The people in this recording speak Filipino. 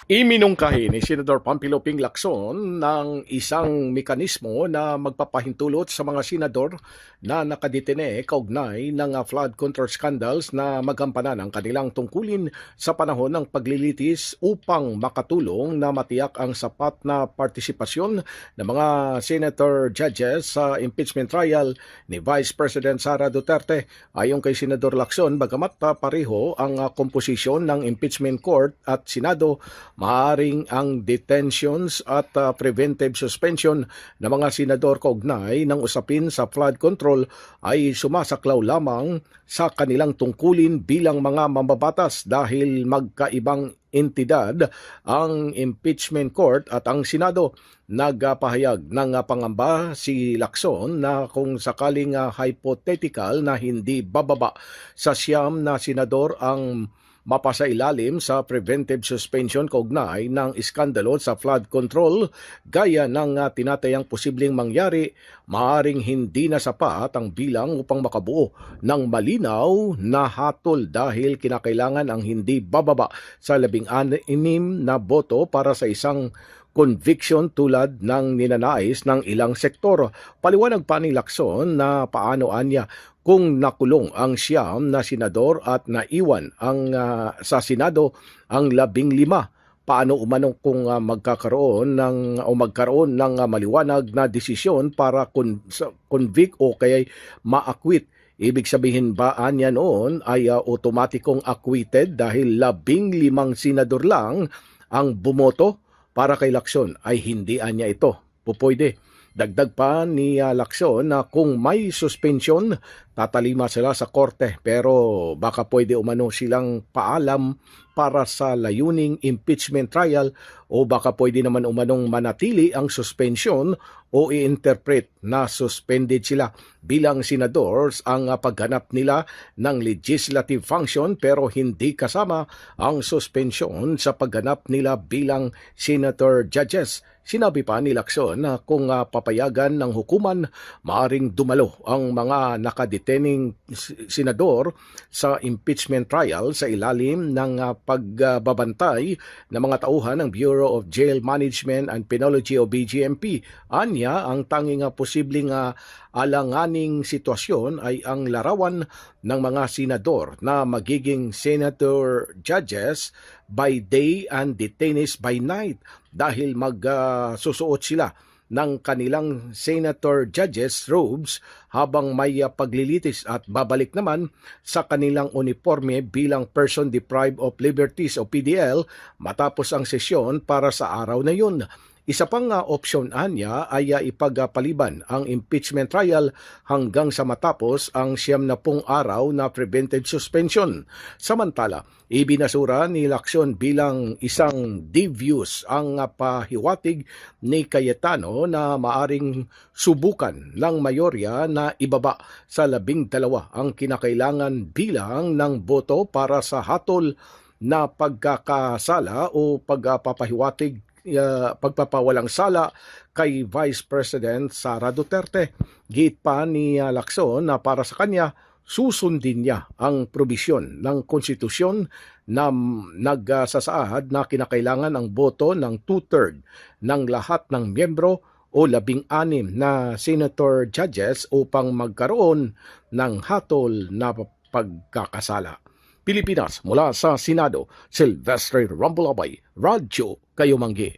Iminungkahi ni Senador Pampilo Ping Lacson ng isang mekanismo na magpapahintulot sa mga senador na nakadetene kaugnay ng flood control scandals na magampanan ang kanilang tungkulin sa panahon ng paglilitis upang makatulong na matiyak ang sapat na partisipasyon ng mga senator judges sa impeachment trial ni Vice President Sara Duterte. Ayon kay Senador Lacson, bagamat pareho ang komposisyon ng impeachment court at Senado, maaring ang detentions at preventive suspension ng mga senador kaugnay ng usapin sa flood control ay sumasaklaw lamang sa kanilang tungkulin bilang mga mambabatas dahil magkaibang entidad ang impeachment court at ang Senado. Nagpahayag ng pangamba si Lacson na kung sakaling hypothetical na hindi bababa sa 9 na senador ang mapasailalim sa preventive suspension kaugnay ng iskandalo sa flood control gaya ng tinatayang posibleng mangyari, maaring hindi na sapat ang bilang upang makabuo ng malinaw na hatol dahil kinakailangan ang hindi bababa sa 16 na boto para sa isang conviction tulad ng ninanais ng ilang sektor. Paliwanag pa ni Lacson na paano anya kung nakulong ang 9 na senador at naiwan ang sa Senado ang 15. Paano umano kung magkaroon ng maliwanag na desisyon para convict o kaya ma-acquit? Ibig sabihin ba anya noon ay automatikong acquitted dahil 15 senador lang ang bumoto? Para kay Lacson ay hindi anya ito pupwede. Dagdag pa ni Lacson na kung may suspension, tatalima sila sa korte pero baka pwede umano silang paalam para sa layuning impeachment trial o baka pwede naman umanong manatili ang suspension o i-interpret na suspended sila bilang senadors ang pagganap nila ng legislative function pero hindi kasama ang suspension sa pagganap nila bilang senator judges. Sinabi pa ni Lacson na kung papayagan ng hukuman, maaring dumalo ang mga nakadetaining senador sa impeachment trial sa ilalim ng pagbabantay ng mga tauhan ng Bureau of Jail Management and Penology o BJMP. Anya, ang tanging posibleng alanganing sitwasyon ay ang larawan ng mga senador na magiging senator judges by day and detainees by night dahil magsusuot sila ng kanilang senator judges robes habang may paglilitis at babalik naman sa kanilang uniforme bilang person deprived of liberties o PDL matapos ang sesyon para sa araw na yun. Isa pang opsyon anya ay ipagpaliban ang impeachment trial hanggang sa matapos ang 90 araw na preventive suspension. Samantala, ibinasura ni Lacson bilang isang devious ang pahiwatig ni Cayetano na maaring subukan ng mayorya na ibaba sa 12 ang kinakailangan bilang ng boto para sa hatol na pagkakasala o pagpapawalang sala kay Vice President Sara Duterte. Git pa ni Lacson na para sa kanya, susundin niya ang probisyon ng konstitusyon na nagsasaad na kinakailangan ang boto ng 2/3 ng lahat ng miyembro o 16 na senator judges upang magkaroon ng hatol na pagkakasala. Pilipinas, mula sa Senado, Silvestre Rambolabay, Radyo Kayumanggi.